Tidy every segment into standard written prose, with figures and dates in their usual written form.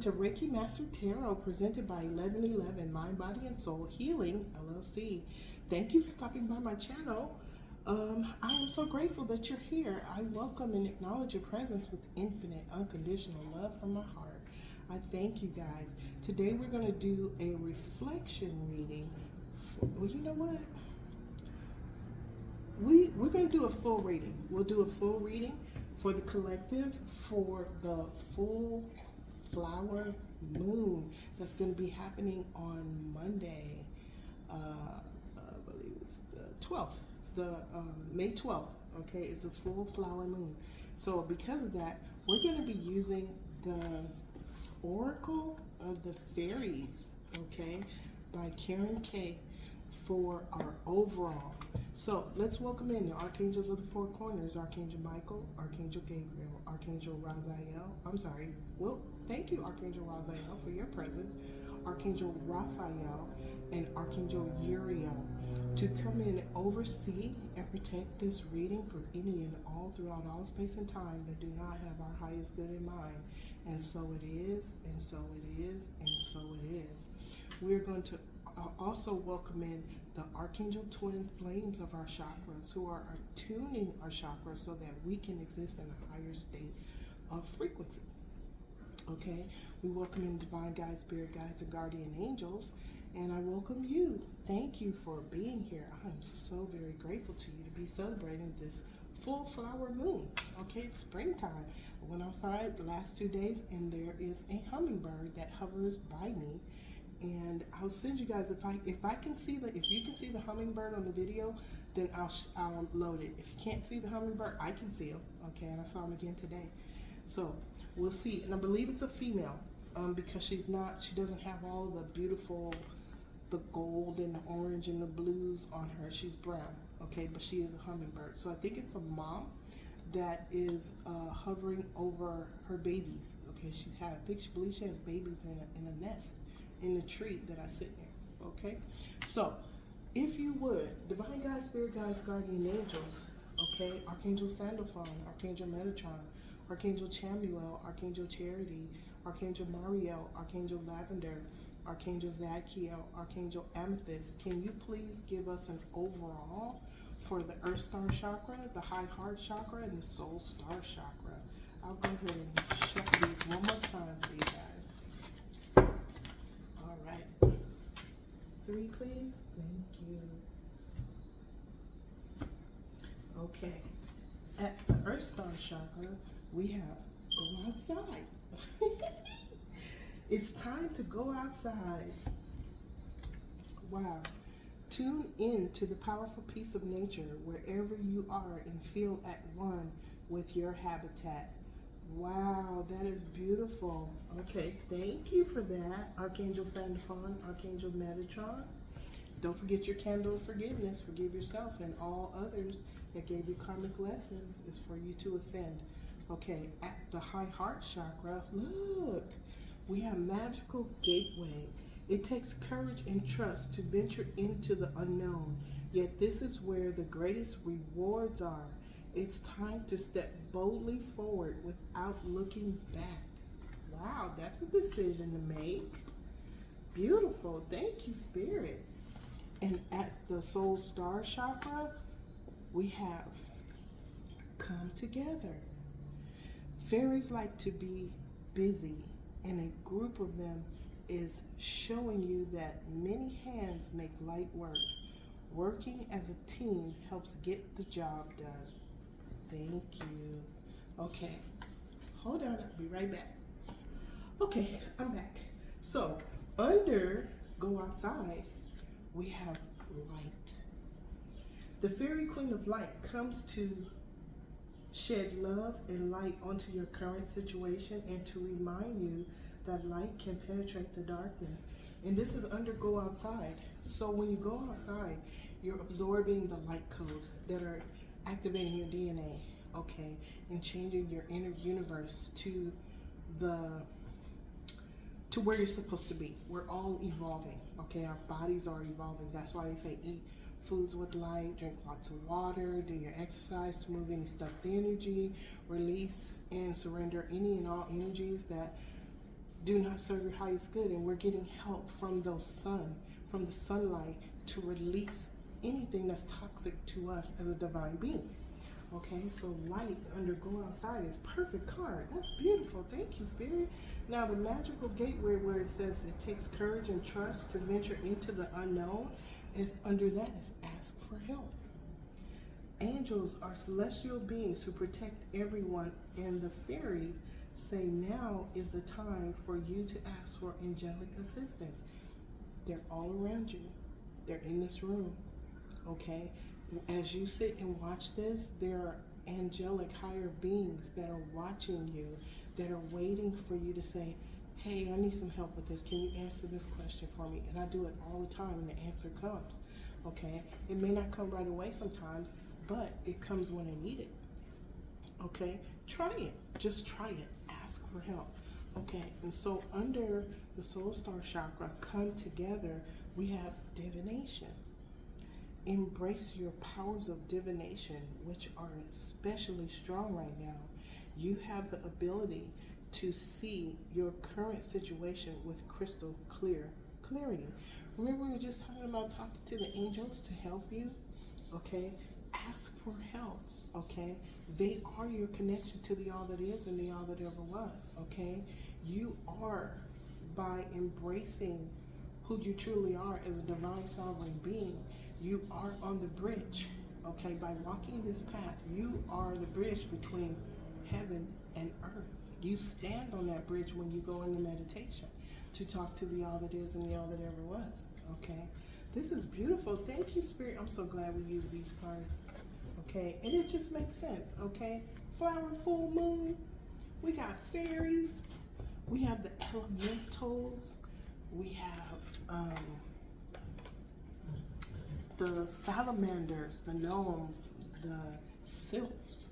to Reiki Master Tarot, presented by 1111 Mind, Body, and Soul Healing, LLC. Thank you for stopping by my channel. I am so grateful that you're here. I welcome and acknowledge your presence with infinite, unconditional love from my heart. I thank you guys. Today we're going to do a reflection reading. Well, you know what? We're going to do a full reading. We'll do a full reading for the collective for the full flower moon that's going to be happening on Monday. I believe it's the 12th, May 12th. Okay, it's a full flower moon. So because of that, we're going to be using the Oracle of the Fairies, okay, by Karen K, for our overall. So let's welcome in the Archangels of the Four Corners: Archangel Michael, Archangel Gabriel, Archangel Raziel. Thank you, Archangel Raziel, for your presence. Archangel Raphael and Archangel Uriel to come in and oversee and protect this reading from any and all throughout all space and time that do not have our highest good in mind. And so it is, and so it is, and so it is. We're going to also welcome in the Archangel Twin Flames of our chakras, who are attuning our chakras so that we can exist in a higher state of frequency. Okay, we welcome in divine guides, spirit guides, and guardian angels, and I welcome you. Thank you for being here. I am so very grateful to you to be celebrating this full flower moon. Okay, it's springtime. I went outside the last 2 days, and there is a hummingbird that hovers by me. And I'll send you guys, if I can see if you can see the hummingbird on the video, then I'll load it. If you can't see the hummingbird, I can see him. Okay, and I saw him again today. So we'll see. And I believe it's a female, because she doesn't have all the beautiful, the gold and the orange and the blues on her. She's brown. Okay, but she is a hummingbird. So I think it's a mom that is hovering over her babies. Okay, I believe she has babies in a nest in the tree that I sit near. Okay, so if you would, divine guides, spirit guides, guardian angels, okay, Archangel Sandalphon, Archangel Metatron, Archangel Chamuel, Archangel Charity, Archangel Mariel, Archangel Lavender, Archangel Zadkiel, Archangel Amethyst, can you please give us an overall for the Earth Star Chakra, the High Heart Chakra, and the Soul Star Chakra? I'll go ahead and check these one more time for you guys. All right. 3, please. Thank you. Okay. At the Earth Star Chakra, we have go outside. It's time to go outside. Wow. Tune in to the powerful peace of nature wherever you are and feel at one with your habitat. Wow, that is beautiful. Okay, thank you for that, Archangel Sandalphon, Archangel Metatron. Don't forget your candle of forgiveness. Forgive yourself and all others that gave you karmic lessons is for you to ascend. Okay, at the High Heart Chakra, look, we have Magical Gateway. It takes courage and trust to venture into the unknown, yet this is where the greatest rewards are. It's time to step boldly forward without looking back. Wow, that's a decision to make. Beautiful. Thank you, Spirit. And at the Soul Star Chakra, we have come together. Fairies like to be busy, and a group of them is showing you that many hands make light work. Working as a team helps get the job done. Thank you. Okay, hold on, I'll be right back. Okay, I'm back. So, under Go Outside, we have light. The Fairy Queen of Light comes to shed love and light onto your current situation and to remind you that light can penetrate the darkness. And this is under Go Outside. So when you go outside, you're absorbing the light codes that are activating your DNA, okay, and changing your inner universe to where you're supposed to be. We're all evolving, okay? Our bodies are evolving. That's why they say eat foods with light, drink lots of water, do your exercise to move any stuck energy, release and surrender any and all energies that do not serve your highest good, and we're getting help from from the sunlight, to release anything that's toxic to us as a divine being. Okay, so light under go outside is perfect card. That's beautiful. Thank you, Spirit. Now the magical gateway, where it says it takes courage and trust to venture into the unknown, is under that is ask for help. Angels are celestial beings who protect everyone, and the fairies say now is the time for you to ask for angelic assistance. They're all around you. They're in this room. Okay? As you sit and watch this, there are angelic higher beings that are watching you, that are waiting for you to say, hey, I need some help with this. Can you answer this question for me? And I do it all the time, and the answer comes. Okay? It may not come right away sometimes, but it comes when I need it. Okay? Try it. Just try it. Ask for help. Okay? And so under the soul star chakra, come together, we have divination. Embrace your powers of divination, which are especially strong right now. You have the ability to see your current situation with crystal clarity. Remember, we were just talking about talking to the angels to help you? Okay? Ask for help. Okay? They are your connection to the all that is and the all that ever was. Okay? You are, by embracing who you truly are as a divine sovereign being, you are on the bridge. Okay? By walking this path, you are the bridge between heaven and earth. You stand on that bridge when you go into meditation to talk to the all that is and the all that ever was. Okay? This is beautiful. Thank you, Spirit. I'm so glad we use these cards. Okay? And it just makes sense. Okay? Flower, full moon. We got fairies. We have the elementals. We have the salamanders, the gnomes, the sylphs,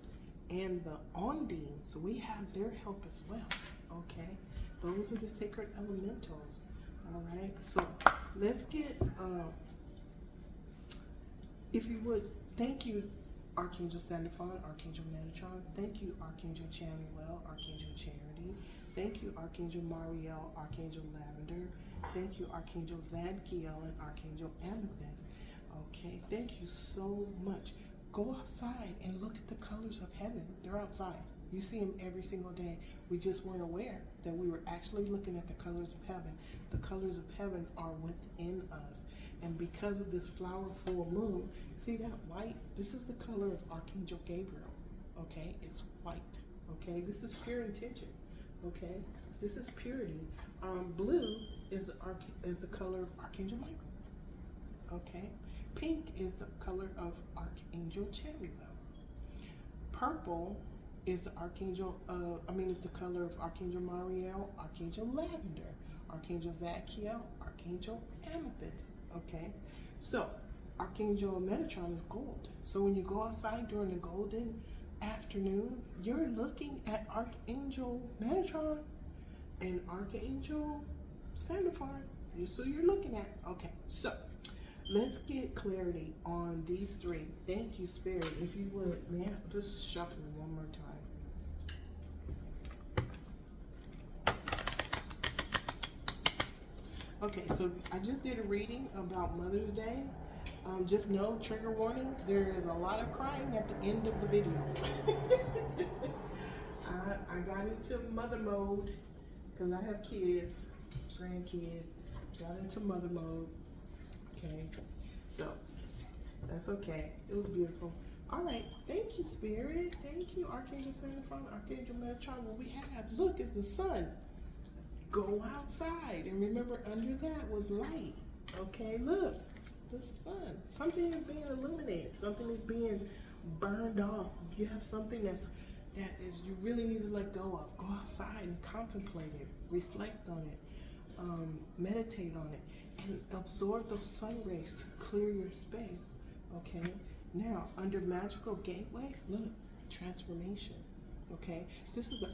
and the ondines. We have their help as well. Okay? Those are the sacred elementals. All right? So let's get, if you would, thank you, Archangel Sandalphon, Archangel Metatron. Thank you, Archangel Chamuel, Archangel Charity. Thank you, Archangel Mariel, Archangel Lavender. Thank you, Archangel Zadkiel, and Archangel Amethyst. Okay, thank you so much. Go outside and look at the colors of heaven. They're outside. You see them every single day. We just weren't aware that we were actually looking at the colors of heaven. The colors of heaven are within us. And because of this flower full moon, see that white? This is the color of Archangel Gabriel. Okay? It's white. Okay? This is pure intention. Okay? This is purity. Blue is the color of Archangel Michael. Okay? Pink is the color of Archangel Chamuel. Purple is the is the color of Archangel Mariel, Archangel Lavender, Archangel Zadkiel, Archangel Amethyst. Okay, so Archangel Metatron is gold. So when you go outside during the golden afternoon, you're looking at Archangel Metatron and Archangel Sandalphon. So you're looking at, okay, so let's get clarity on these three. Thank you, Spirit. If you would, man, just shuffle one more time. Okay, so I just did a reading about Mother's Day. Just know, trigger warning, there is a lot of crying at the end of the video. I got into mother mode because I have kids, grandkids, got into mother mode. Okay, so that's okay. It was beautiful. All right, thank you, Spirit. Thank you, Archangel Sandalphon, Archangel Metatron. What we have, look, is the sun. Go outside, and remember, under that was light. Okay, look, the sun. Something is being illuminated. Something is being burned off. You have something that you really need to let go of. Go outside and contemplate it, reflect on it, meditate on it, and absorb those sun rays to clear your space. Okay, now under magical gateway, look, transformation. Okay, this is the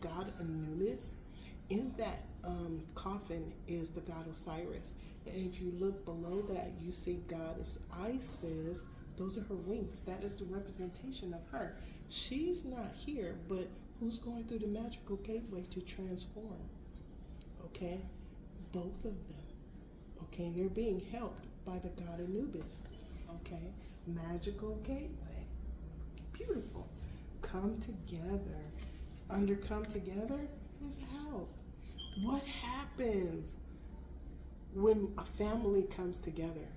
God Anubis. In that coffin is the god Osiris. And if you look below that, you see goddess Isis. Those are her wings. That is the representation of her. She's not here, but Who's going through the magical gateway to transform? Okay, both of them. Okay, and they're being helped by the god Anubis. Okay, magical gateway. Beautiful. Come together. Under come together is a house. What happens when a family comes together?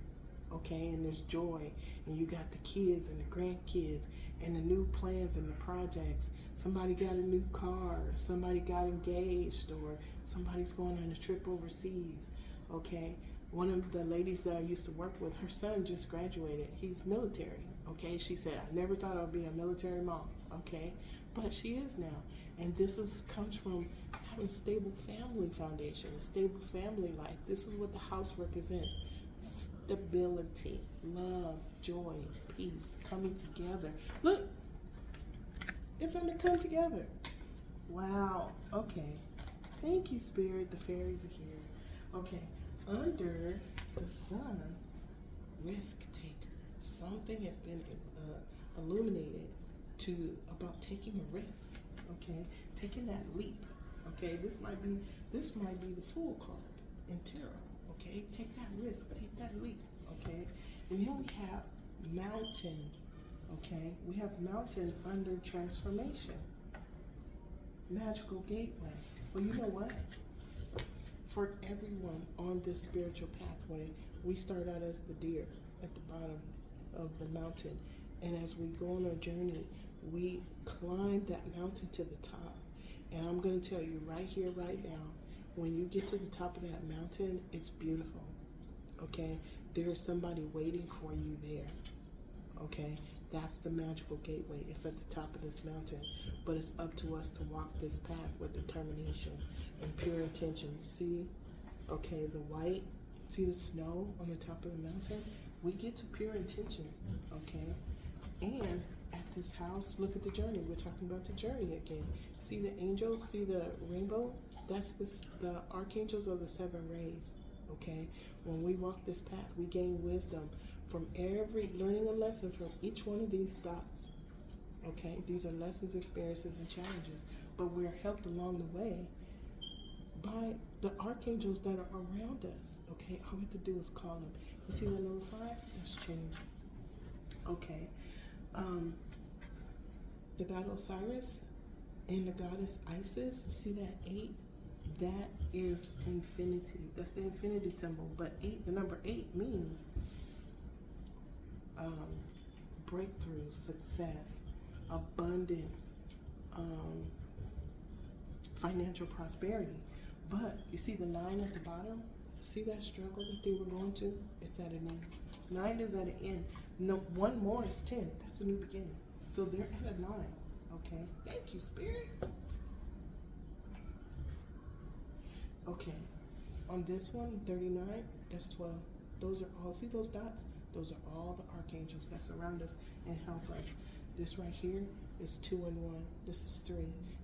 Okay, and there's joy, and you got the kids and the grandkids and the new plans and the projects. Somebody got a new car, somebody got engaged, or somebody's going on a trip overseas. Okay, one of the ladies that I used to work with, her son just graduated. He's military. Okay, she said, I never thought I would be a military mom. Okay, but she is now. And this comes from having a stable family foundation, a stable family life. This is what the house represents. Stability, love, joy, peace, coming together. Look, it's under come together. Wow. Okay. Thank you, Spirit. The fairies are here. Okay. Under the sun, risk taker. Something has been illuminated about taking a risk. Okay. Taking that leap. Okay. This might be the Fool card in tarot. Okay, take that risk, take that leap, okay? And here we have mountain, okay? We have mountain under transformation. Magical gateway. Well, you know what? For everyone on this spiritual pathway, we start out as the deer at the bottom of the mountain. And as we go on our journey, we climb that mountain to the top. And I'm going to tell you right here, right now, when you get to the top of that mountain, it's beautiful, okay? There is somebody waiting for you there, okay? That's the magical gateway. It's at the top of this mountain, but it's up to us to walk this path with determination and pure intention. See, okay, the white, see the snow on the top of the mountain? We get to pure intention, okay? And at this house, look at the journey. We're talking about the journey again. See the angels, see the rainbow? That's the archangels of the 7 rays, okay? When we walk this path, we gain wisdom from learning a lesson from each one of these dots, okay? These are lessons, experiences, and challenges, but we're helped along the way by the archangels that are around us, okay? All we have to do is call them. You see the number 5? Let's change. Okay. The god Osiris and the goddess Isis, you see that 8? That is infinity. That's the infinity symbol. But the number 8 means breakthrough, success, abundance, financial prosperity. But you see the 9 at the bottom? See that struggle that they were going to? It's at an end. 9 is at an end. No, 1 more is 10. That's a new beginning. So they're at a 9. Okay. Thank you, Spirit. Okay, on this one, 39, that's 12. Those are all, see those dots? Those are all the archangels that surround us and help us. This right here is 2 and 1. This is 3.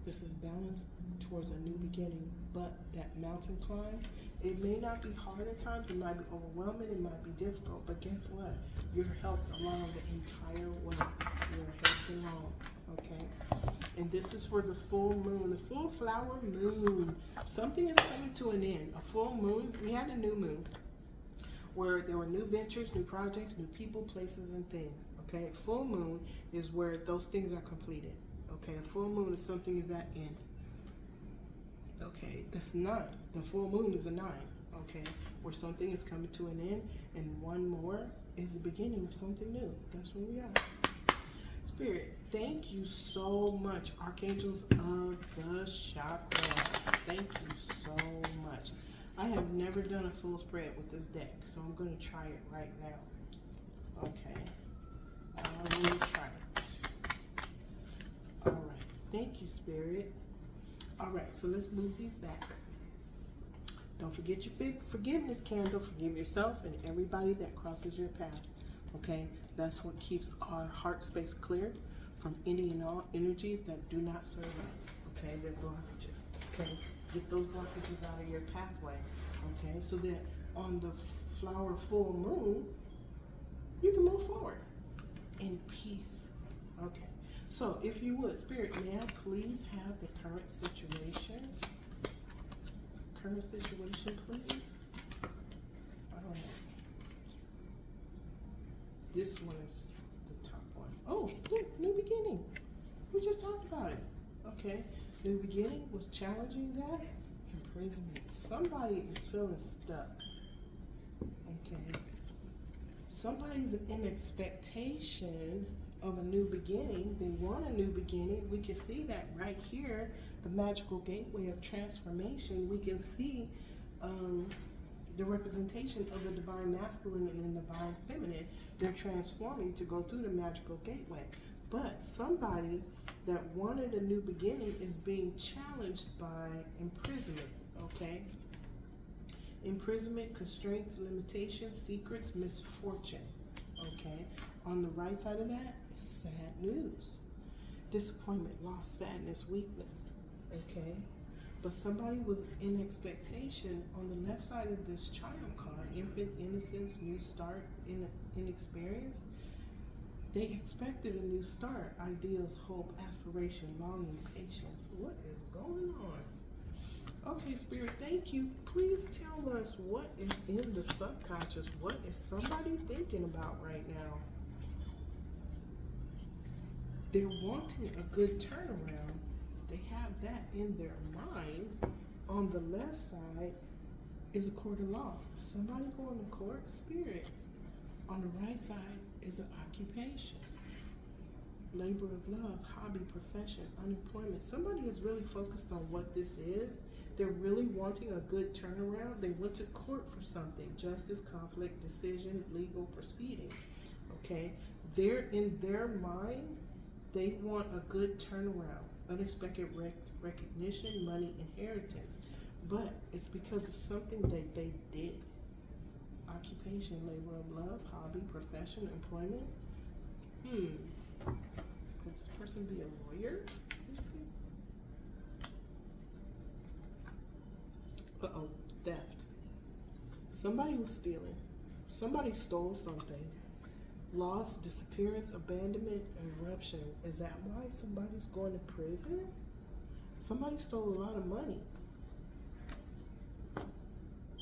This is balance towards a new beginning. But that mountain climb, it may not be hard at times. It might be overwhelming. It might be difficult. But guess what? You're helped along the entire way. You're helped along, okay? And this is for the full moon, the full flower moon. Something is coming to an end. A full moon, we had a new moon where there were new ventures, new projects, new people, places, and things, okay? Full moon is where those things are completed, okay? A full moon is something is at end, okay? That's 9. The full moon is a 9, okay? Where something is coming to an end, and 1 more is the beginning of something new. That's where we are. Spirit, thank you so much, Archangels of the Chakra. Thank you so much. I have never done a full spread with this deck, so I'm going to try it right now. Okay. I will try it. All right. Thank you, Spirit. All right, so let's move these back. Don't forget your forgiveness candle. Forgive yourself and everybody that crosses your path. Okay? That's what keeps our heart space clear from any and all energies that do not serve us. Okay? They're blockages. Okay? Get those blockages out of your pathway. Okay? So that on the flower full moon, you can move forward in peace. Okay. So, if you would, Spirit, may I please have the current situation? Current situation, please. This one is the top one. Oh, look, new beginning. We just talked about it. Okay, new beginning was challenging that. Imprisonment. Somebody is feeling stuck. Okay. Somebody's in expectation of a new beginning. They want a new beginning. We can see that right here, the magical gateway of transformation. We can see the representation of the divine masculine and the divine feminine. They're transforming to go through the magical gateway. But somebody that wanted a new beginning is being challenged by imprisonment, okay? Imprisonment, constraints, limitations, secrets, misfortune, okay? On the right side of that is sad news. Disappointment, loss, sadness, weakness, okay? But somebody was in expectation on the left side of this child card, infant, innocence, new start, inexperience. They expected a new start, ideals, hope, aspiration, longing, patience. What is going on? Okay, Spirit, thank you. Please tell us what is in the subconscious. What is somebody thinking about right now? They're wanting a good turnaround. They have that in their mind. On the left side is a court of law. Somebody going to court, Spirit. On the right side is an occupation. Labor of love, hobby, profession, unemployment. Somebody is really focused on what this is. They're really wanting a good turnaround. They went to court for something. Justice, conflict, decision, legal proceeding. Okay? They're in their mind, they want a good turnaround. Unexpected recognition, money, inheritance. But it's because of something that they did. Occupation, labor of love, hobby, profession, employment. Could this person be a lawyer? Uh-oh, theft. Somebody was stealing. Somebody stole something. Loss, disappearance, abandonment, eruption. Is that why somebody's going to prison? Somebody stole a lot of money.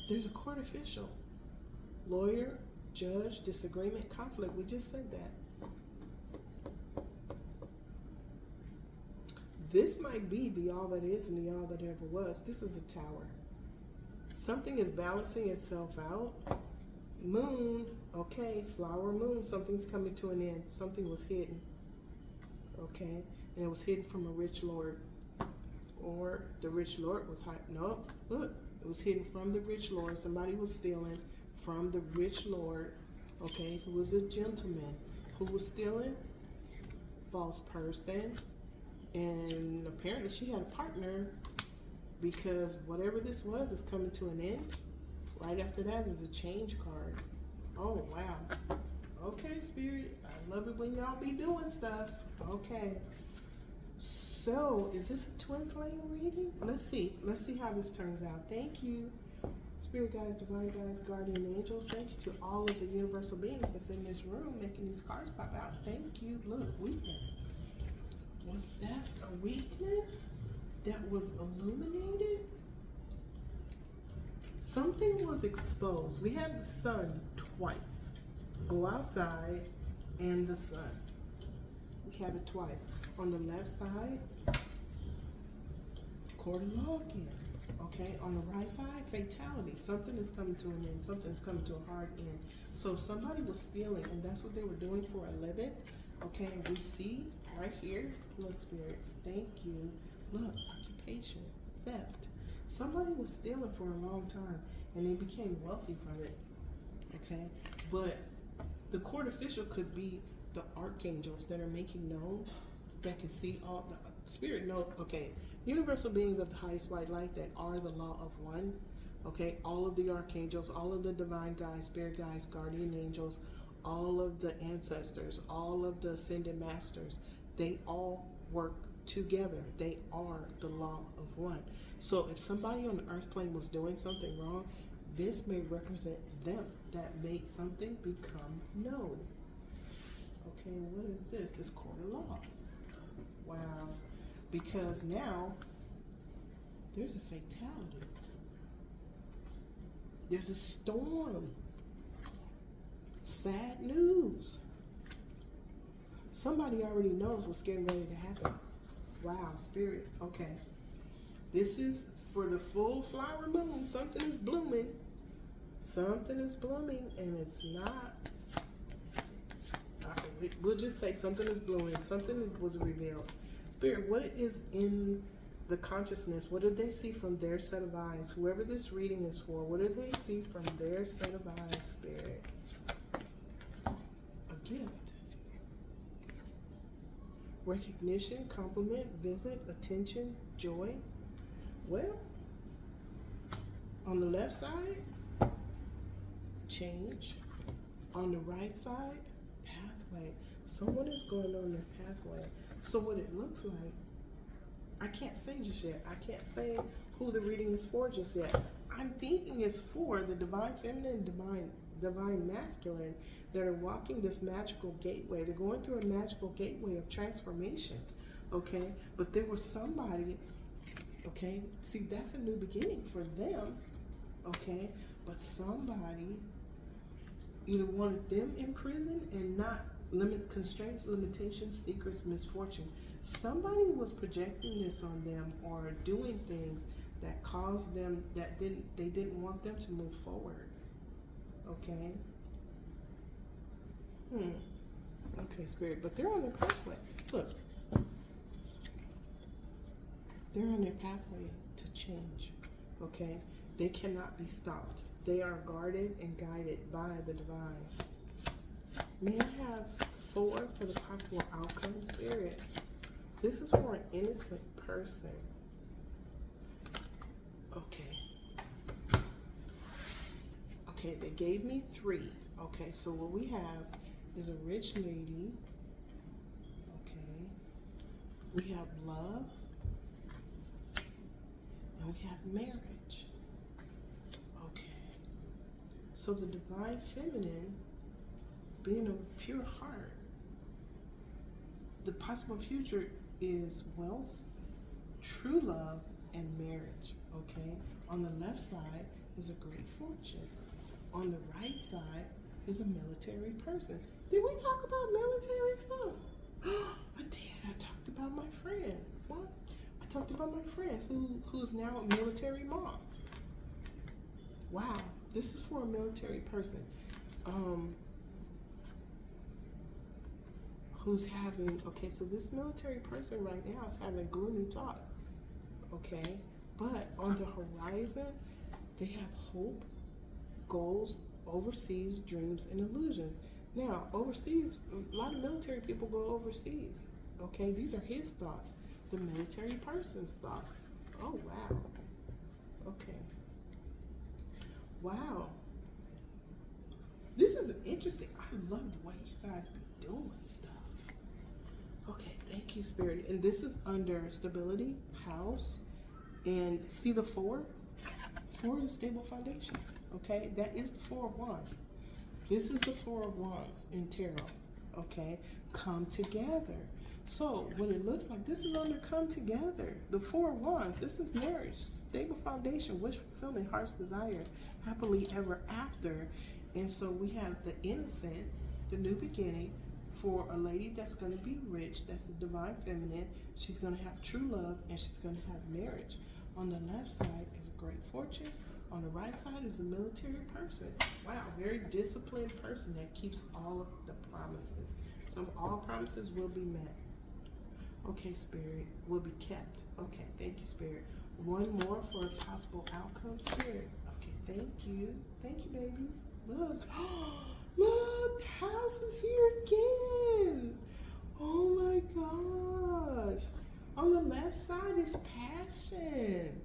There's a court official. Lawyer, judge, disagreement, conflict. We just said that. This might be the all that is and the all that ever was. This is a tower. Something is balancing itself out. Moon, okay, flower moon, something's coming to an end. Something was hidden, okay, and it was hidden from a rich lord, or the rich lord was no, look, it was hidden from the rich lord. Somebody was stealing from the rich lord, okay, who was a gentleman. Who was stealing? False person, and apparently she had a partner, because whatever this was is coming to an end. Right after that is a change card. Oh, wow. Okay, Spirit. I love it when y'all be doing stuff. Okay. So, is this a twin flame reading? Let's see. Let's see how this turns out. Thank you. Spirit guides, divine guides, guardian angels. Thank you to all of the universal beings that's in this room making these cards pop out. Thank you. Look, weakness. Was that a weakness that was illuminated? Something was exposed. We had the sun twice. Go outside and the sun. We have it twice. On the left side, court of law again. Okay, on the right side, fatality. Something is coming to an end. Something is coming to a hard end. So somebody was stealing, and that's what they were doing for a living. Okay, and we see right here, look, Spirit, thank you. Look, occupation, theft. Somebody was stealing for a long time, and they became wealthy from it, okay? But the court official could be the archangels that are making known, that can see all the spirit knows, okay, universal beings of the highest white light that are the law of one, okay? All of the archangels, all of the divine guides, spirit guides, guardian angels, all of the ancestors, all of the ascended masters, they all work together. They are the law of one. So if somebody on the earth plane was doing something wrong, this may represent them that made something become known. Okay, what is this? This court of law. Wow. Because now there's a fatality. There's a storm. Sad news. Somebody already knows what's getting ready to happen. Wow, Spirit. Okay. This is for the full flower moon. Something is blooming. Something is blooming, and it's not. We'll just say something is blooming. Something was revealed. Spirit, what is in the consciousness? What did they see from their set of eyes? Whoever this reading is for, what did they see from their set of eyes, Spirit? A gift. Recognition, compliment, visit, attention, joy. Well, on the left side, change. On the right side, pathway. Someone is going on their pathway. So what it looks like, I can't say just yet. I can't say who the reading is for just yet. I'm thinking it's for the divine feminine, divine masculine that are walking this magical gateway. They're going through a magical gateway of transformation, okay? But there was somebody, okay? See, that's a new beginning for them, okay? But somebody either wanted them in prison and not constraints, limitations, secrets, misfortune. Somebody was projecting this on them or doing things that caused them, they didn't want them to move forward. Okay? Okay, Spirit, but they're on their pathway. Look. They're on their pathway to change. Okay? They cannot be stopped. They are guarded and guided by the divine. May I have 4 for the possible outcome, Spirit? This is for an innocent person. Okay. Okay, they gave me 3. Okay, so what we have is a rich lady. Okay. We have love. And we have marriage. Okay. So the divine feminine, being of pure heart, the possible future is wealth, true love, and marriage, okay? On the left side is a great fortune. On the right side is a military person. Did we talk about military stuff? I did. I talked about my friend. What? I talked about my friend who's now a military mom. Wow. This is for a military person. Who's having, okay, so this military person right now is having gloomy thoughts, okay? But on the horizon, they have hope, goals, overseas, dreams, and illusions. Now, overseas, a lot of military people go overseas, okay? These are his thoughts, the military person's thoughts. Oh, wow. Okay. Wow. This is interesting. I love the way you guys be doing stuff. Okay, thank you, Spirit. And this is under stability, house, and see the 4? 4 is a stable foundation, okay? That is the 4 of Wands. This is the 4 of Wands in tarot, okay? Come together. So what it looks like, this is under come together. The 4 of Wands, this is marriage, stable foundation, wish fulfillment, heart's desire, happily ever after. And so we have the innocent, the new beginning, for a lady that's going to be rich, that's the divine feminine. She's going to have true love, and she's going to have marriage. On the left side is a great fortune. On the right side is a military person. Wow, very disciplined person that keeps all of the promises. So all promises will be met. Okay, Spirit, will be kept. Okay, thank you, Spirit. 1 more for a possible outcome, Spirit. Okay, thank you. Thank you, babies. Look. Look, the house is here again. Oh my gosh. On the left side is passion.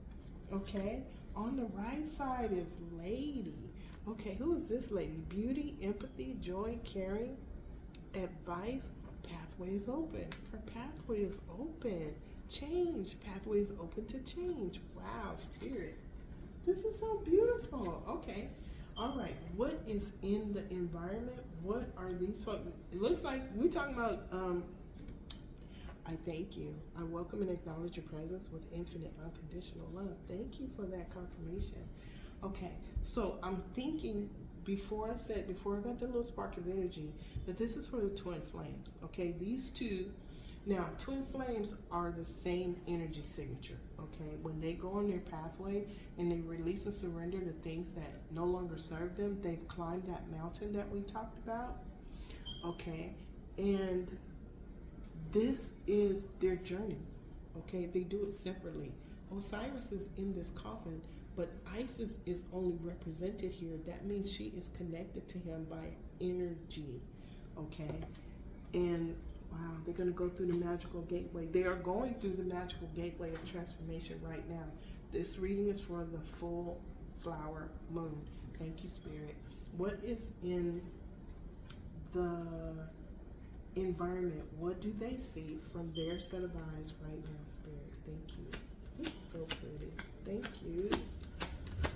Okay. On the right side is lady. Okay, who is this lady? Beauty, empathy, joy, caring, advice. Pathway is open. Her pathway is open. Change. Pathway is open to change. Wow, Spirit. This is so beautiful. Okay. All right, what is in the environment? What are these folks? It looks like we're talking about I thank you. I welcome and acknowledge your presence with infinite unconditional love. Thank you for that confirmation. Okay, so I'm thinking before I got that little spark of energy, that this is for the twin flames. Okay, these two, now twin flames are the same energy signature. Okay, when they go on their pathway and they release and surrender the things that no longer serve them, they've climbed that mountain that we talked about. Okay, and this is their journey. Okay, they do it separately. Osiris is in this coffin, but Isis is only represented here. That means she is connected to him by energy. Okay, and wow, they're going to go through the magical gateway. They are going through the magical gateway of transformation right now. This reading is for the full flower moon. Thank you, Spirit. What is in the environment? What do they see from their set of eyes right now, Spirit? Thank you. It's so pretty. Thank you.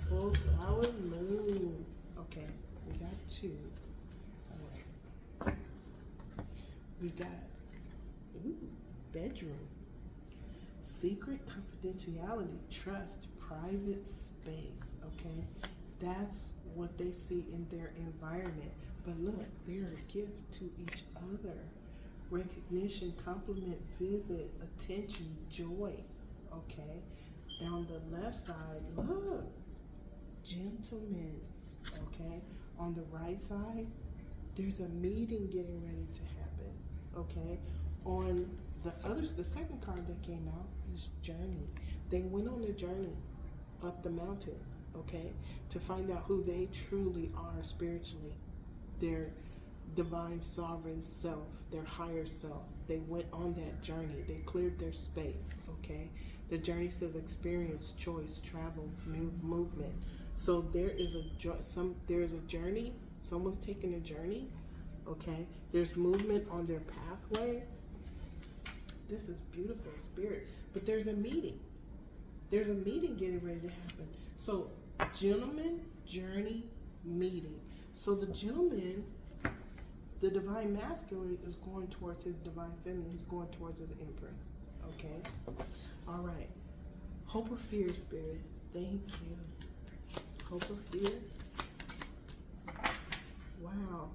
Full flower moon. Okay, we got two. All right. We got bedroom. Secret confidentiality, trust, private space. Okay, that's what they see in their environment. But look, they're a gift to each other. Recognition, compliment, visit, attention, joy. Okay. And on the left side, look, gentlemen. Okay. On the right side, there's a meeting getting ready to happen. Okay. On the second card that came out is journey. They went on a journey up the mountain. Okay. To find out who they truly are spiritually. Their divine sovereign self, their higher self. They went on that journey. They cleared their space. Okay, the journey says experience, choice, travel, movement. So there is a journey. Someone's taking a journey. Okay, there's movement on their pathway. This is beautiful, Spirit. But there's a meeting. There's a meeting getting ready to happen. So, gentleman, journey, meeting. So the gentleman, the divine masculine, is going towards his divine feminine. He's going towards his empress. Okay? All right. Hope or fear, Spirit? Thank you. Hope or fear? Wow.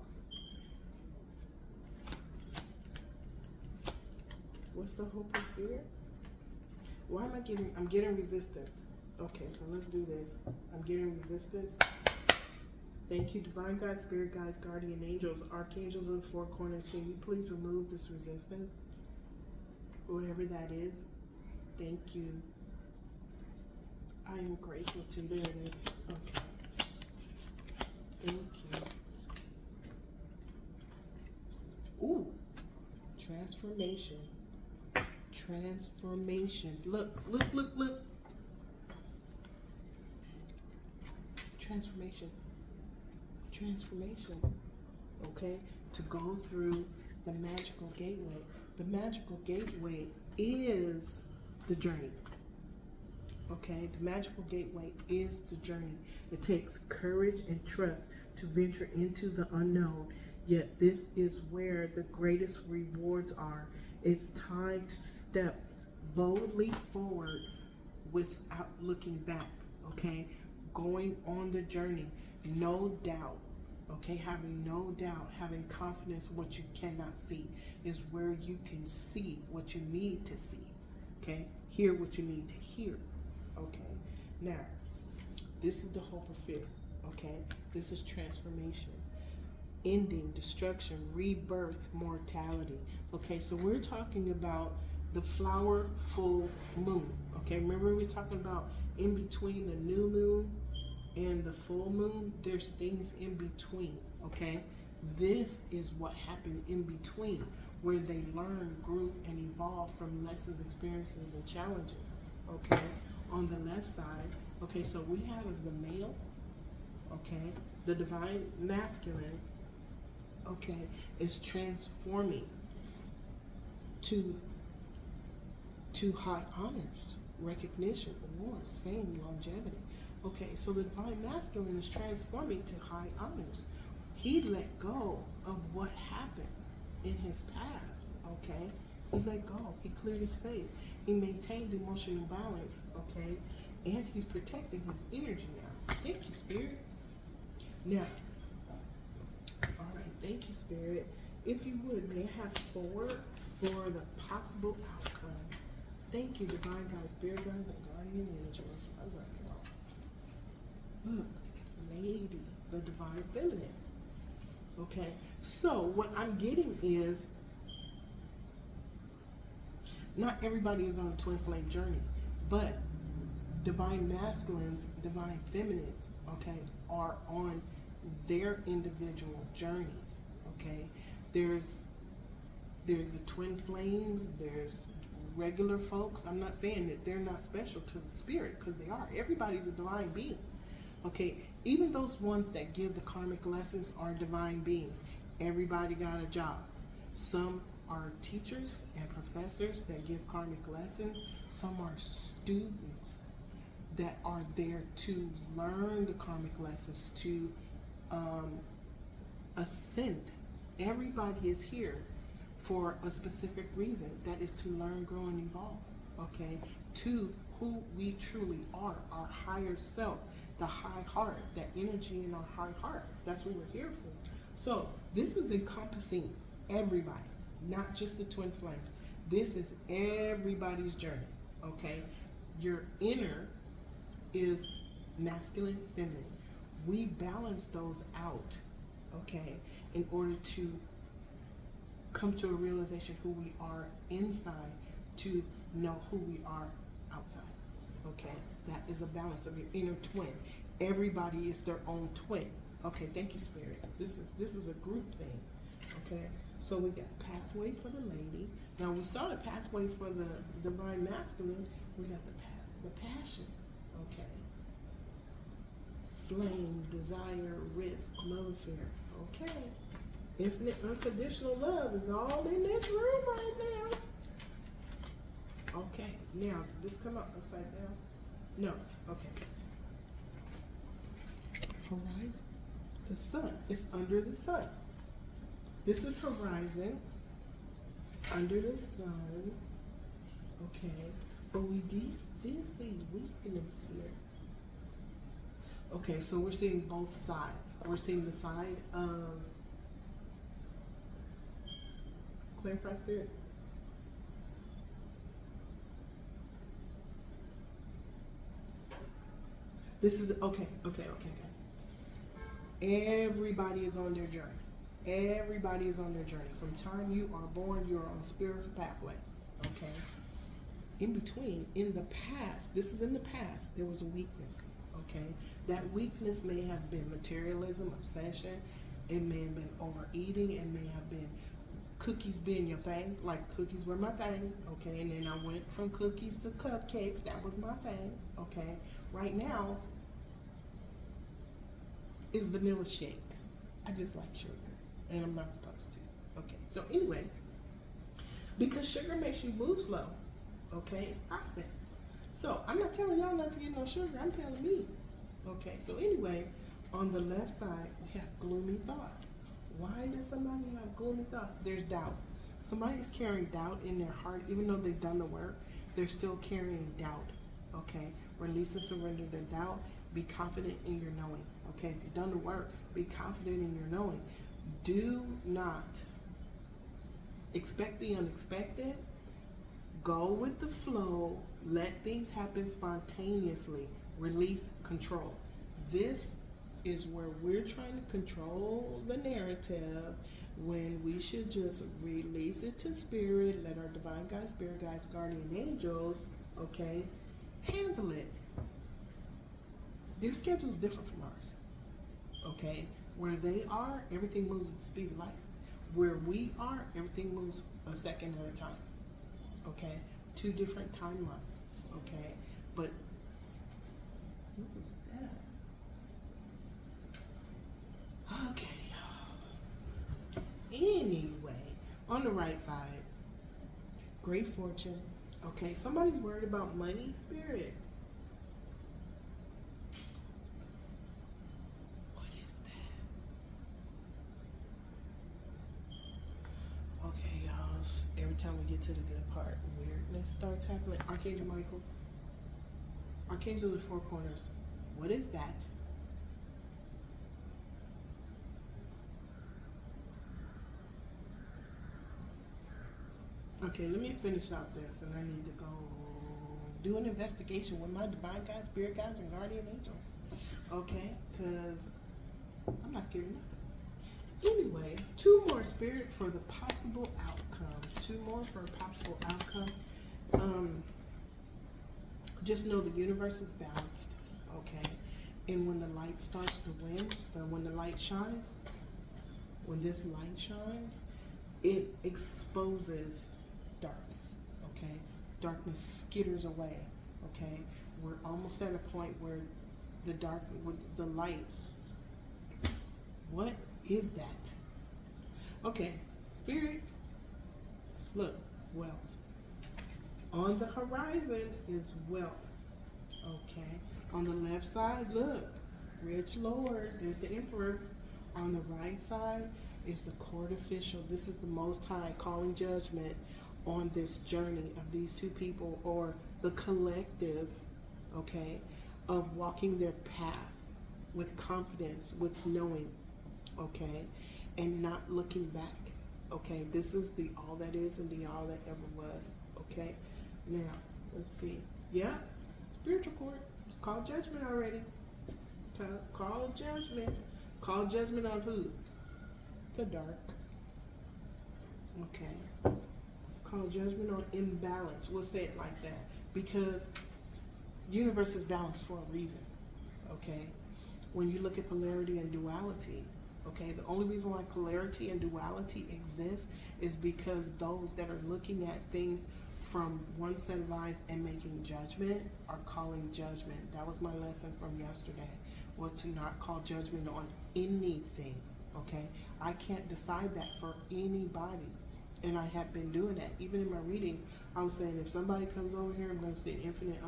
What's the hope or fear? Why am I getting, I'm getting resistance. Okay, so let's do this. I'm getting resistance. Thank you, divine guides, spirit guides, guardian angels, archangels of the four corners. Can you please remove this resistance? Whatever that is. Thank you. I am grateful to. There it is. Okay. Thank you. Ooh. Transformation. Transformation. Look, look, look, look. Transformation. Transformation. Okay? To go through the magical gateway. The magical gateway is the journey. Okay? The magical gateway is the journey. It takes courage and trust to venture into the unknown. Yet this is where the greatest rewards are. It's time to step boldly forward without looking back. Okay? Going on the journey. No doubt. Okay? Having no doubt, having confidence in what you cannot see is where you can see what you need to see. Okay? Hear what you need to hear. Okay? Now, this is the hope of fear. Okay? This is transformation. Ending, destruction, rebirth, mortality. Okay, so we're talking about the flower full moon. Okay, remember we were talking about in between the new moon and the full moon, there's things in between. Okay, this is what happened in between, where they learned, grew, and evolved from lessons, experiences, and challenges. Okay, on the left side, okay, so we have as the male, okay, the divine masculine, okay, is transforming to high honors, recognition, awards, fame, longevity. Okay, so the divine masculine is transforming to high honors. He let go of what happened in his past, okay? He let go. He cleared his space. He maintained emotional balance, okay? And he's protecting his energy now. Thank you, Spirit. Now, all right, thank you, Spirit. If you would, may I have 4 for the possible outcome? Thank you, Divine God, Spirit Guides, and Guardian Angels. I love you all. Look, Lady, the Divine Feminine. Okay, so what I'm getting is not everybody is on a twin flame journey, but divine masculines, divine feminines, okay, are on their individual journeys. Okay, there's the twin flames, there's regular folks. I'm not saying that they're not special to the spirit, because they are. Everybody's a divine being. Okay, even those ones that give the karmic lessons are divine beings. Everybody got a job. Some are teachers and professors that give karmic lessons. Some are students that are there to learn the karmic lessons, to ascend. Everybody is here for a specific reason. That is to learn, grow, and evolve. Okay, to who we truly are, our higher self, the high heart, that energy in our high heart. That's what we're here for. So this is encompassing everybody, not just the twin flames. This is everybody's journey. Okay, your inner is masculine, feminine. We balance those out, okay, in order to come to a realization who we are inside, to know who we are outside. Okay, that is a balance of your inner twin. Everybody is their own twin. Okay, thank you, Spirit. This is a group thing. Okay, so we got pathway for the lady. Now we saw the pathway for the divine masculine. We got the passion. Okay, flame, desire, risk, love affair. Okay, infinite unconditional love is all in this room right now. Okay, now did this come up upside down? No. Okay. Horizon. The sun. It's under the sun. This is horizon. Under the sun. Okay. But we did see weakness here. Okay, so we're seeing both sides. We're seeing the side of clarify, Spirit. This is okay. Everybody is on their journey. Everybody is on their journey. From time you are born, you're on spiritual pathway. Okay. In between, in the past, this is in the past, there was a weakness. Okay. That weakness may have been materialism, obsession. It may have been overeating. It may have been cookies being your thing. Like cookies were my thing. Okay. And then I went from cookies to cupcakes. That was my thing. Okay. Right now, it's vanilla shakes. I just like sugar, and I'm not supposed to. Okay, so anyway, because sugar makes you move slow, okay, it's processed. So I'm not telling y'all not to get no sugar, I'm telling me. Okay, so anyway, on the left side, we have gloomy thoughts. Why does somebody have gloomy thoughts? There's doubt. Somebody's carrying doubt in their heart, even though they've done the work, they're still carrying doubt. Okay, release and surrender the doubt. Be confident in your knowing. Okay, if you've done the work, be confident in your knowing. Do not expect the unexpected. Go with the flow. Let things happen spontaneously. Release control. This is where we're trying to control the narrative, when we should just release it to spirit. Let our divine guides, spirit guides, guardian angels, okay, handle it. Their schedule is different from ours. Okay, where they are, everything moves at the speed of light. Where we are, everything moves a second at a time. Okay, 2 different timelines. Okay, but what was that? Okay. Anyway, on the right side, great fortune. Okay, somebody's worried about money, spirit. Every time we get to the good part. Weirdness starts happening. Archangel Michael. Archangel of the Four Corners. What is that? Okay, let me finish out this, and I need to go do an investigation with my divine guides, spirit guides, and guardian angels. Okay, because I'm not scared of nothing. Anyway, 2 more, Spirit, for the possible outcome. 2 more for a possible outcome. Just know the universe is balanced, okay? And when the light starts to win, when the light shines, when this light shines, it exposes darkness, okay? Darkness skitters away, okay? We're almost at a point where the light, what is that? Okay, Spirit, look, wealth. On the horizon is wealth, okay? On the left side, look, rich Lord, there's the Emperor. On the right side is the court official. This is the Most High calling judgment on this journey of these 2 people, or the collective, okay, of walking their path with confidence, with knowing, okay, and not looking back, okay? This is the all that is and the all that ever was, okay? Now, let's see. Yeah, spiritual court. It's called judgment already. Call judgment. Call judgment on who? The dark. Okay. Call judgment on imbalance. We'll say it like that. Because universe is balanced for a reason. Okay? When you look at polarity and duality, okay, the only reason why polarity and duality exist is because those that are looking at things from one set of eyes and making judgment are calling judgment. That was my lesson from yesterday, was to not call judgment on anything, okay? I can't decide that for anybody, and I have been doing that. Even in my readings, I was saying if somebody comes over here, I'm going to say infinite,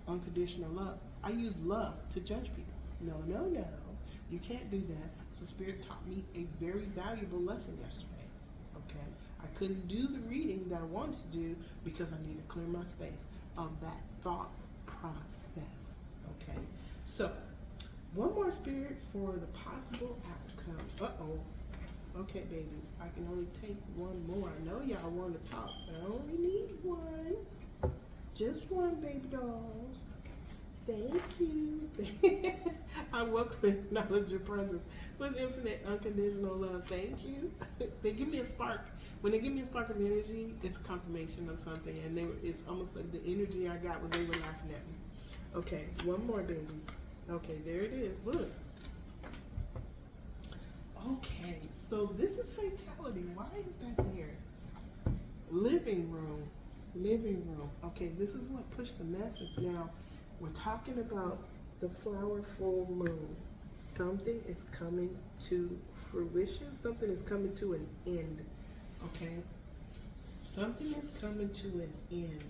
unconditional love. I use love to judge people. No, no, no. You can't do that. So Spirit taught me a very valuable lesson yesterday, okay? I couldn't do the reading that I wanted to do because I need to clear my space of that thought process, okay? So, one more, Spirit, for the possible outcome. Uh-oh. Okay, babies, I can only take one more. I know y'all want to talk, but I only need one. Just one, baby dolls. Thank you. I welcome and acknowledge your presence with infinite, unconditional love. Thank you. They give me a spark. When they give me a spark of energy, it's confirmation of something, and it's almost like the energy I got was they were laughing at me. Okay, one more, babies. Okay, there it is. Look. Okay, so this is fatality. Why is that there? Living room. Living room. Okay, this is what pushed the message. Now, we're talking about the flower full moon. Something is coming to fruition. Something is coming to an end. Okay? Something is coming to an end.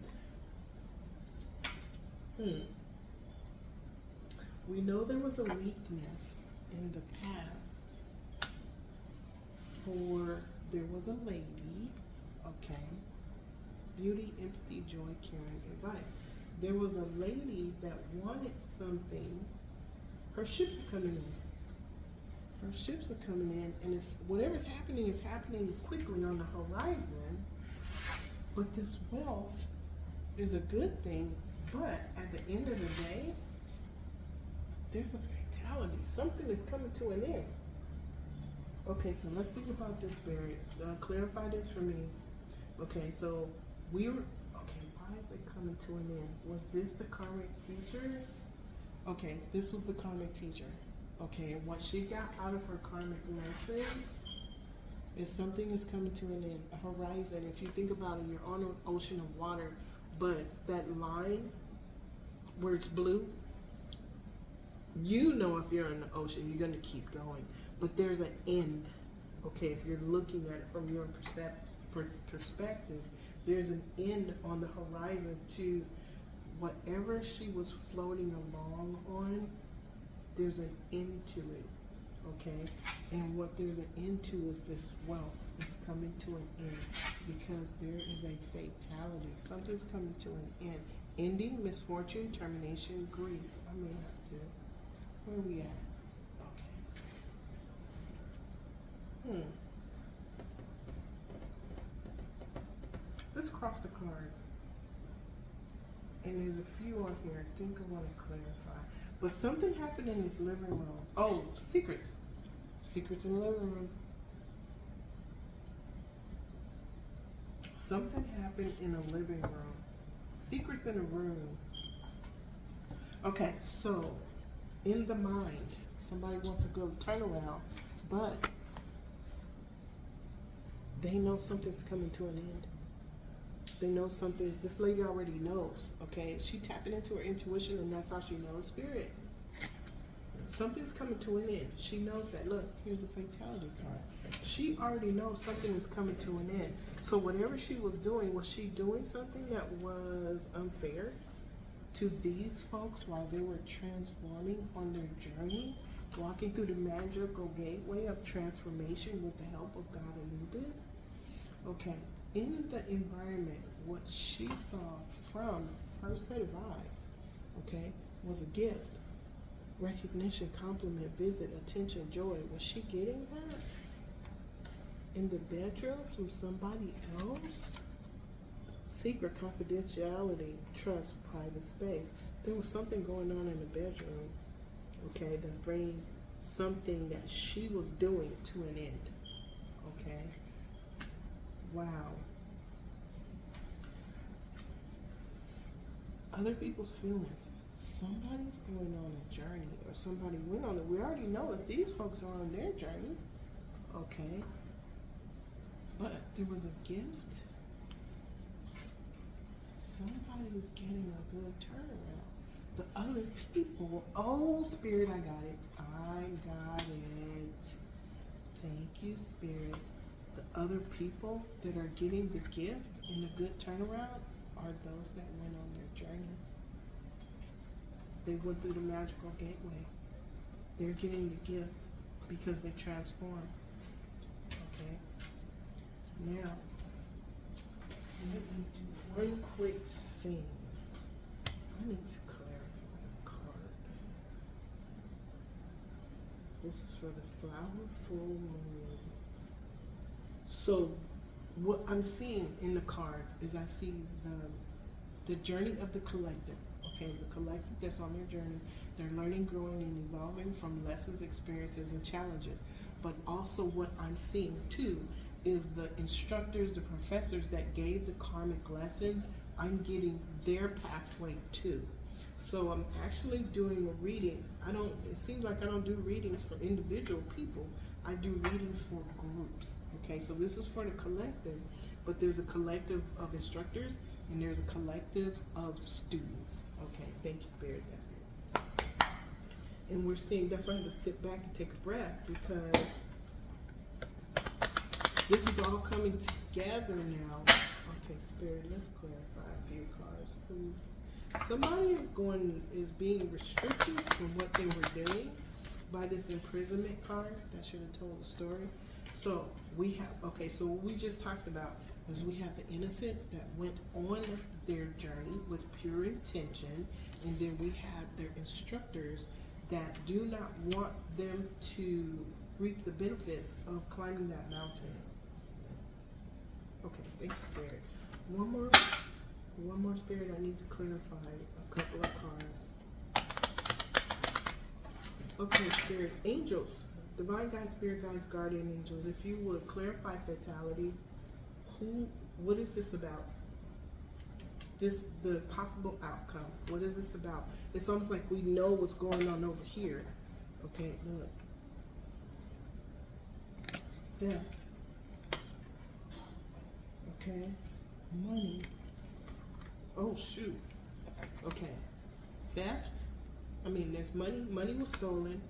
We know there was a weakness in the past there was a lady, okay? Beauty, empathy, joy, caring, advice. There was a lady that wanted something. Her ships are coming in. Her ships are coming in, and whatever's happening is happening quickly on the horizon. But this wealth is a good thing, but at the end of the day, there's a fatality. Something is coming to an end. Okay, so let's think about this, Spirit. Clarify this for me. Okay, so why is it coming to an end? Was this the karmic teacher? Okay, this was the karmic teacher. Okay, and what she got out of her karmic lessons is something is coming to an end. A horizon, if you think about it, you're on an ocean of water, but that line where it's blue, you know if you're in the ocean, you're going to keep going. But there's an end. Okay, if you're looking at it from your perspective, there's an end on the horizon to whatever she was floating along on. There's an end to it. Okay, And what there's an end to is this wealth. It's coming to an end because there is a fatality. Something's coming to an end. Ending, misfortune, termination, grief. I may have to. Where are we at? Okay. Let's cross the cards. And there's a few on here I think I want to clarify. But something happened in this living room. Oh, secrets. Secrets in the living room. Something happened in a living room. Secrets in a room. Okay, so in the mind, somebody wants to go turnaround, but they know something's coming to an end. They know something. This lady already knows, okay? She tapping into her intuition, and that's how she knows spirit. Something's coming to an end. She knows that. Look, here's the fatality card. She already knows something is coming to an end. So whatever she was she doing something that was unfair to these folks while they were transforming on their journey, walking through the magical gateway of transformation with the help of God Anubis? Okay, in the environment, what she saw from her set of eyes, okay, was a gift. Recognition, compliment, visit, attention, joy. Was she getting that in the bedroom from somebody else? Secret, confidentiality, trust, private space. There was something going on in the bedroom, okay, that's bringing something that she was doing to an end, okay? Wow. Other people's feelings. Somebody's going on a journey, or somebody went on it. We already know that these folks are on their journey, okay? But there was a gift. Somebody's getting a good turnaround. The other people, oh, Spirit, I got it. I got it. Thank you, Spirit. The other people that are getting the gift and the good turnaround are those that went on their journey. They went through the magical gateway. They're getting the gift because they transformed. Okay? Now, let me do one quick thing. I need to clarify a card. This is for the flower full moon. So, what I'm seeing in the cards is I see the journey of the collective. Okay, the collective that's on their journey, they're learning, growing, and evolving from lessons, experiences, and challenges. But also what I'm seeing too is the instructors, the professors that gave the karmic lessons, I'm getting their pathway too. So I'm actually doing a reading. It seems like I don't do readings for individual people. I do readings for groups. Okay, so this is for the collective, but there's a collective of instructors and there's a collective of students. Okay, thank you, Spirit, that's it. And we're seeing, that's why I have to sit back and take a breath, because this is all coming together now. Okay, Spirit, let's clarify a few cards, please. Somebody is being restricted from what they were doing by this imprisonment card. That should have told the story. So we have, okay, so what we just talked about was we have the innocents that went on their journey with pure intention, and then we have their instructors that do not want them to reap the benefits of climbing that mountain. Okay, thank you, Spirit. One more, Spirit, I need to clarify a couple of cards. Okay, Spirit, angels, divine guides, spirit guides, guardian angels, if you would clarify fatality, what is this about? The possible outcome. What is this about? It's almost like we know what's going on over here. Okay, look. Theft. Okay. Money. Oh, shoot. Okay. Theft. I mean, there's money. Money was stolen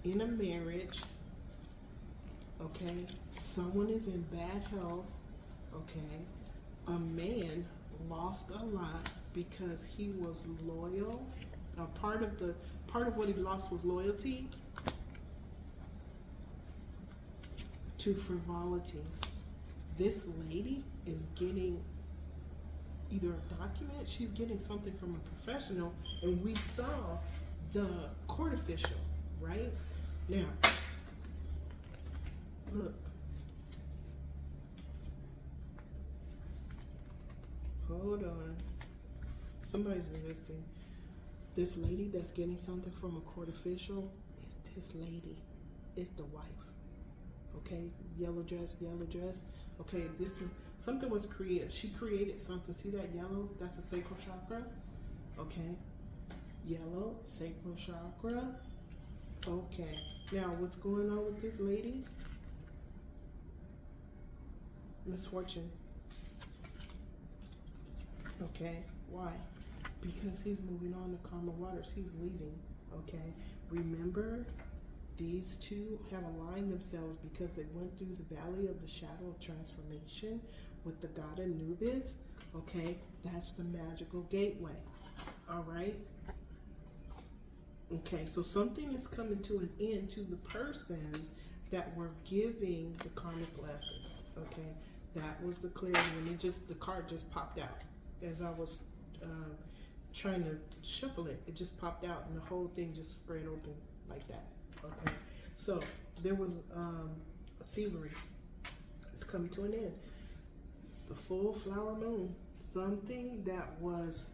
in a marriage. Okay. Someone is in bad health. Okay. A man lost a lot because he was loyal. Part of what he lost was loyalty. to frivolity. This lady is getting either a document, she's getting something from a professional, and we saw the court official, right? Now, look. Hold on. Somebody's resisting. This lady that's getting something from a court official is this lady. It's the wife. Okay? Yellow dress, yellow dress. Okay, this is something was created. She created something. See that yellow? That's the sacral chakra. Okay. Yellow, sacral chakra. Okay. Now, what's going on with this lady? Misfortune. Okay. Why? Because he's moving on to karma waters. He's leaving. Okay. Remember, these two have aligned themselves because they went through the valley of the shadow of transformation with the god Anubis. Okay. That's the magical gateway. All right. Okay. So something is coming to an end to the persons that were giving the karmic lessons. Okay. That was the clarity. And the card just popped out as I was trying to shuffle it. It just popped out and the whole thing just spread open like that. Okay, so there was a thievery. It's coming to an end. The full flower moon, something that was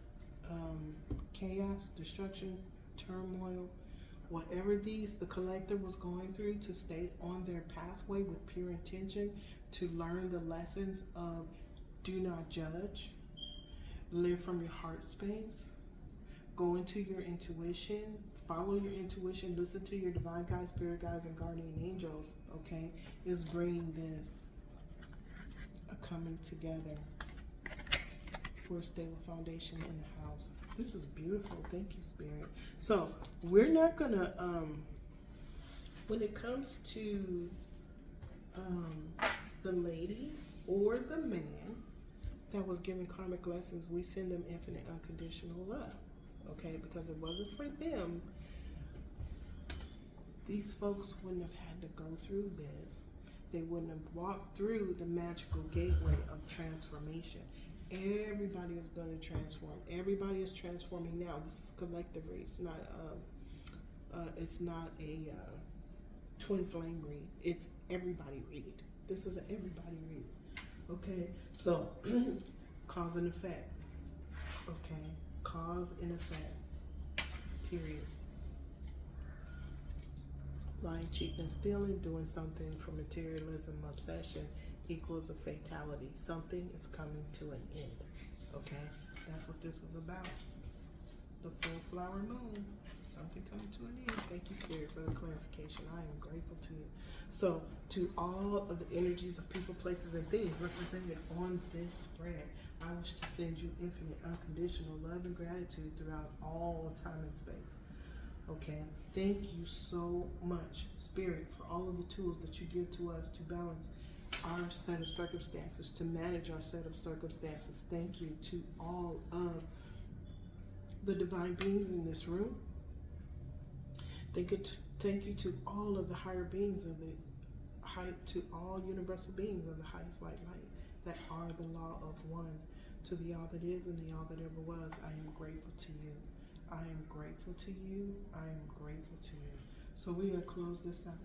chaos, destruction, turmoil, whatever the collective was going through to stay on their pathway with pure intention to learn the lessons of do not judge, live from your heart space, go into your intuition, follow your intuition, listen to your divine guides, spirit guides, and guardian angels, okay, is bringing this a coming together for a stable foundation in the house. This is beautiful. Thank you, Spirit. So we're not gonna, when it comes to the lady or the man that was giving karmic lessons, we send them infinite unconditional love, okay? Because it wasn't for them, these folks wouldn't have had to go through this. They wouldn't have walked through the magical gateway of transformation. Everybody is going to transform. Everybody is transforming now. This is collective read. It's not a twin flame read. It's everybody read. This is an everybody read. Okay, so cause and effect. Okay, cause and effect. Period. Lying, cheating, and stealing, doing something for materialism, obsession equals a fatality. Something is coming to an end. Okay, that's what this was about. The full flower moon. Something coming to an end. Thank you, Spirit, for the clarification. I am grateful to you. So, to all of the energies of people, places, and things represented on this spread, I wish to send you infinite, unconditional love and gratitude throughout all time and space. Okay? Thank you so much, Spirit, for all of the tools that you give to us to balance our set of circumstances, to manage our set of circumstances. Thank you to all of the divine beings in this room. Thank you to all of the higher beings of to all universal beings of the highest white light that are the law of one, to the all that is and the all that ever was. I am grateful to you. I am grateful to you. I am grateful to you. So we're going to close this out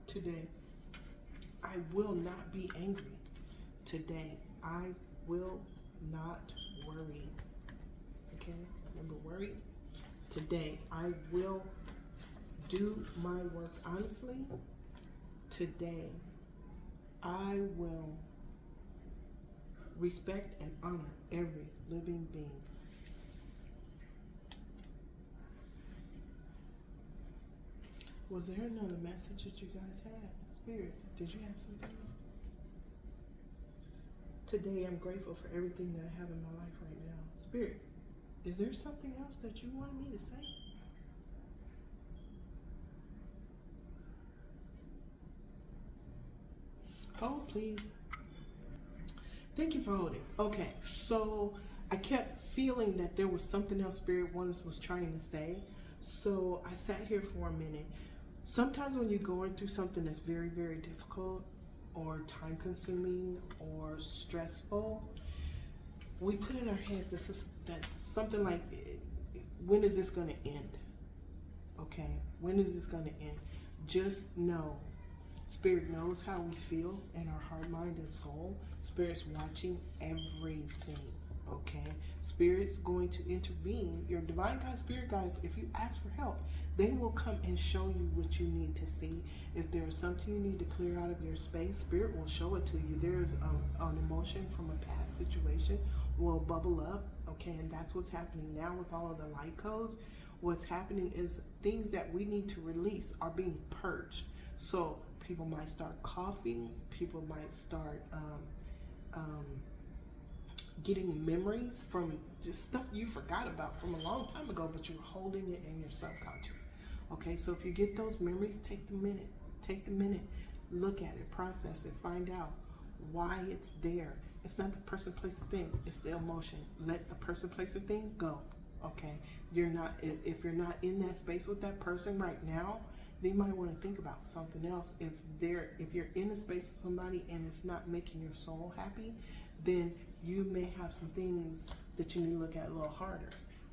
today. I will not be angry today. I will not worry. Okay? Remember, worry. Today, I will do my work honestly. Today, I will respect and honor every living being. Was there another message that you guys had? Spirit, did you have something else? Today, I'm grateful for everything that I have in my life right now. Spirit, is there something else that you wanted me to say? Hold, please. Thank you for holding. Okay, so I kept feeling that there was something else Spirit was trying to say. So I sat here for a minute. Sometimes when you're going through something that's very, very difficult or time consuming or stressful, we put in our heads that something like, when is this going to end? Okay, when is this going to end? Just know, Spirit knows how we feel in our heart, mind, and soul. Spirit's watching everything. Okay, Spirit's going to intervene. Your divine guides, spirit guides, if you ask for help, they will come and show you what you need to see. If there's something you need to clear out of your space, Spirit will show it to you. There's an emotion from a past situation will bubble up. Okay, and that's what's happening now with all of the light codes. What's happening is things that we need to release are being purged. So people might start coughing. People might start getting memories from just stuff you forgot about from a long time ago, but you're holding it in your subconscious. Okay, so if you get those memories, take the minute, look at it, process it, find out why it's there. It's not the person, place, or thing, it's the emotion. Let the person, place, or thing go. Okay, you're not, if you're not in that space with that person right now, then you might want to think about something else. If you're in a space with somebody and it's not making your soul happy, then you may have some things that you need to look at a little harder.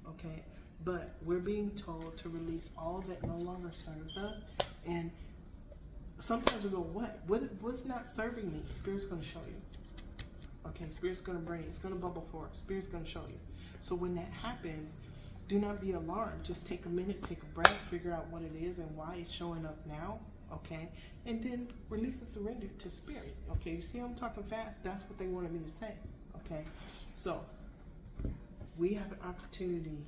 Okay, but we're being told to release all that no longer serves us. And sometimes we go, what's not serving me? Spirit's going to show you. Okay, Spirit's going to bring it. It's going to bubble forth. Spirit's going to show you. So when that happens, do not be alarmed. Just take a minute, take a breath, figure out what it is and why it's showing up now. Okay, and then release and surrender to Spirit. Okay, you see I'm talking fast? That's what they wanted me to say. Okay, so we have an opportunity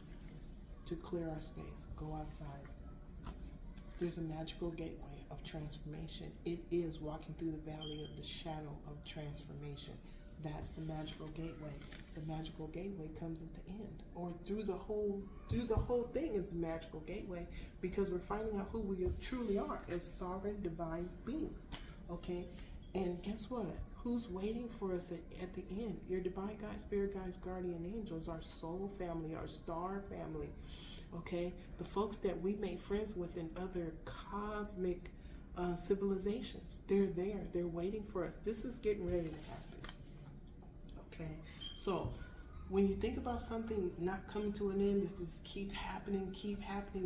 to clear our space, go outside. There's a magical gateway of transformation. It is walking through the valley of the shadow of transformation. That's the magical gateway. The magical gateway comes at the end, or through the whole thing is the magical gateway, because we're finding out who we truly are as sovereign divine beings. Okay, and guess what? Who's waiting for us at the end? Your divine guides, spirit guides, guardian angels, our soul family, our star family. Okay, the folks that we made friends with in other cosmic civilizations. They're there. They're waiting for us. This is getting ready to happen. Okay, so when you think about something not coming to an end, this just keep happening,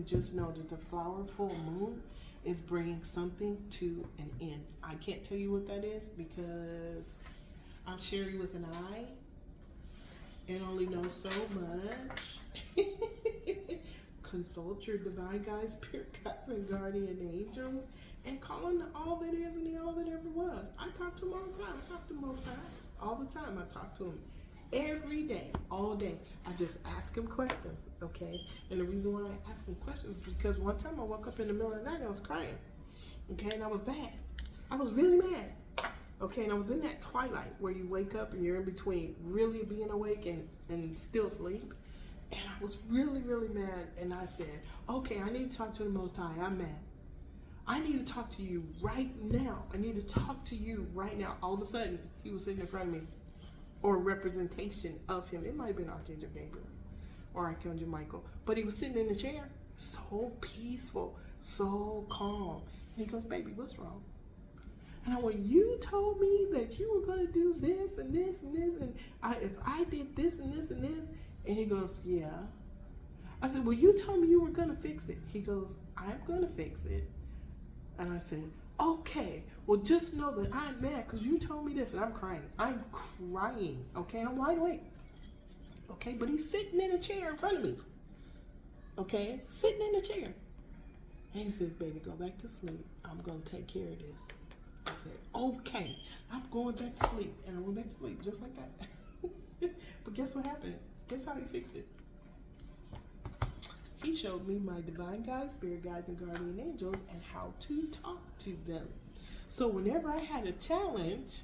just know that the flower full moon is bringing something to an end. I can't tell you what that is because I'm Sherry with an I and only know so much. Consult your divine guides, spirit guides, and guardian angels, and call them the all that is and the all that ever was. I talk to them all the time. I talk to them most times. All the time. I talk to them every day, all day. I just ask them questions, okay? And the reason why I ask them questions is because one time I woke up in the middle of the night, I was crying, okay? And I was bad. I was really mad, okay? And I was in that twilight where you wake up and you're in between really being awake and still sleep. And I was really, really mad. And I said, okay, I need to talk to the Most High. I'm mad. I need to talk to you right now. I need to talk to you right now. All of a sudden, he was sitting in front of me, or a representation of him. It might have been Archangel Gabriel or Archangel Michael, but he was sitting in the chair, so peaceful, so calm. And he goes, baby, what's wrong? And I went, you told me that you were going to do this and this and this, and if I did this and this and this. And he goes, yeah. I said, well, you told me you were going to fix it. He goes, I'm going to fix it. And I said, okay, well, just know that I'm mad because you told me this. And I'm crying, okay? And I'm wide awake, okay? But he's sitting in a chair in front of me, okay? Sitting in a chair. And he says, baby, go back to sleep. I'm going to take care of this. I said, okay, I'm going back to sleep. And I went back to sleep just like that. But guess what happened? Guess how he fixed it? He showed me my divine guides, spirit guides, and guardian angels and how to talk to them. So whenever I had a challenge,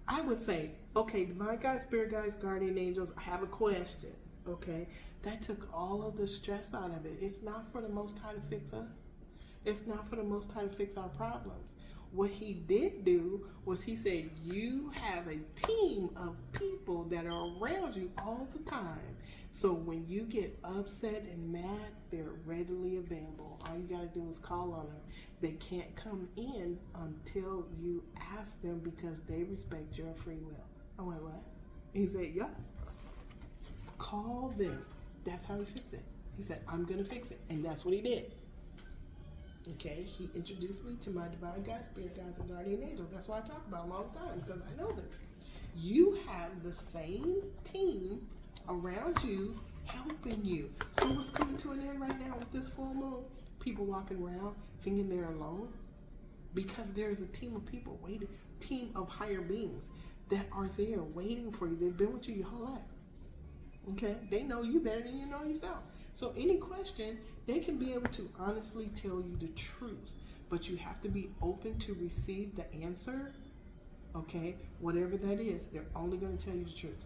I would say, okay, divine guides, spirit guides, guardian angels, I have a question, okay? That took all of the stress out of it. It's not for the Most High to fix us. It's not for the Most High to fix our problems. What he did do was he said, you have a team of people that are around you all the time. So when you get upset and mad, They're readily available. All you got to do is call on them. They can't come in until you ask them because they respect your free will. I went, what? He said, yeah. Call them. That's how he fixed it. He said, I'm going to fix it. And that's what he did. Okay, he introduced me to my divine guides, spirit guides, and guardian angels. That's why I talk about them all the time, because I know them. You have the same team around you helping you. So what's coming to an end right now with this full moon? People walking around thinking they're alone, because there's a team of people waiting, team of higher beings that are there waiting for you. They've been with you your whole life. Okay, they know you better than you know yourself. So any question, they can be able to honestly tell you the truth, but you have to be open to receive the answer. Okay, whatever that is, they're only going to tell you the truth.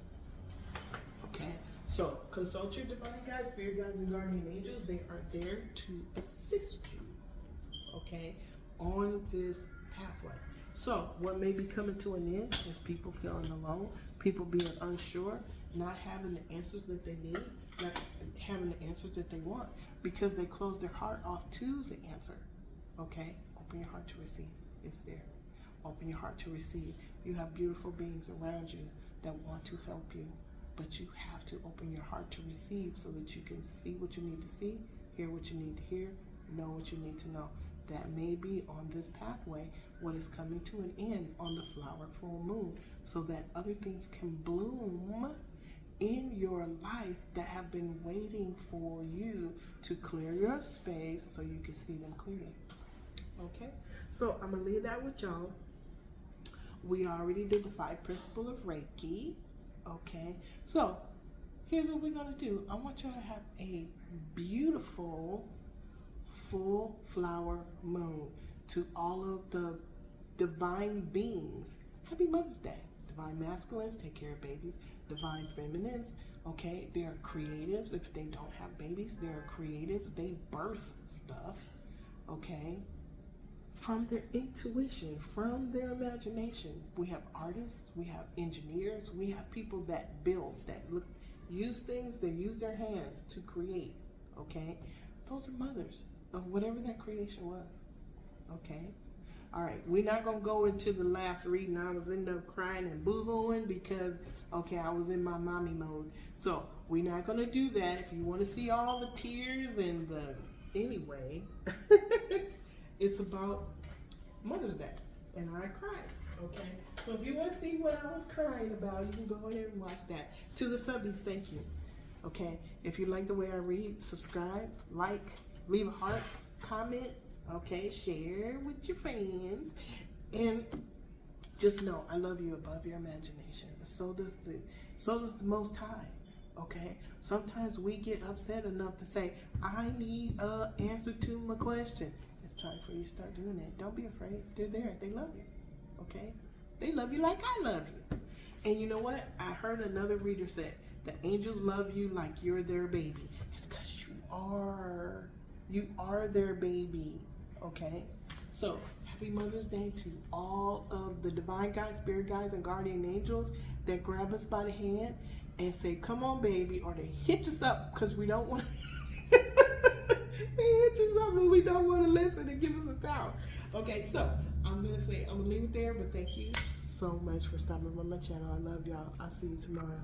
Okay, so consult your divine guides, spirit guides, and guardian angels. They are there to assist you, okay, on this pathway. So what may be coming to an end is people feeling alone, people being unsure, not having the answers that they need, not having the answers that they want, because they close their heart off to the answer. Okay, open your heart to receive. It's there. Open your heart to receive. You have beautiful beings around you that want to help you, but you have to open your heart to receive so that you can see what you need to see, hear what you need to hear, know what you need to know. That may be on this pathway what is coming to an end on the flower full moon, so that other things can bloom in your life that have been waiting for you to clear your space so you can see them clearly. Okay, so I'm gonna leave that with y'all. We already did the 5 principles of Reiki. Okay, so here's what we're gonna do. I want y'all to have a beautiful full flower moon. To all of the divine beings, happy Mother's Day. Divine masculines, take care of babies. Divine feminines, okay, they are creatives. If they don't have babies, they are creative. They birth stuff, okay, from their intuition, from their imagination. We have artists, we have engineers, we have people that build, that use things, they use their hands to create, okay? Those are mothers of whatever that creation was, okay? All right, we're not gonna go into the last reading. I was end up crying and boo-hooing because, okay, I was in my mommy mode. So we're not gonna do that. If you wanna see all the tears and the, anyway, it's about Mother's Day, and I cried, okay? So if you wanna see what I was crying about, you can go ahead and watch that. To the subbies, thank you, okay? If you like the way I read, subscribe, like, leave a heart, comment, okay, share with your friends, and just know I love you above your imagination. So does the Most High, okay? Sometimes we get upset enough to say, I need an answer to my question. It's time for you to start doing that. Don't be afraid. They're there. They love you, okay? They love you like I love you. And you know what? I heard another reader say, the angels love you like you're their baby. It's because you are their baby. Okay, so happy Mother's Day to all of the divine guides, spirit guides, and guardian angels that grab us by the hand and say, come on, baby, or they hit us up because we don't want to hit us up when we don't want to listen and give us a towel. Okay, so I'm going to leave it there, but thank you so much for stopping by my channel. I love y'all. I'll see you tomorrow.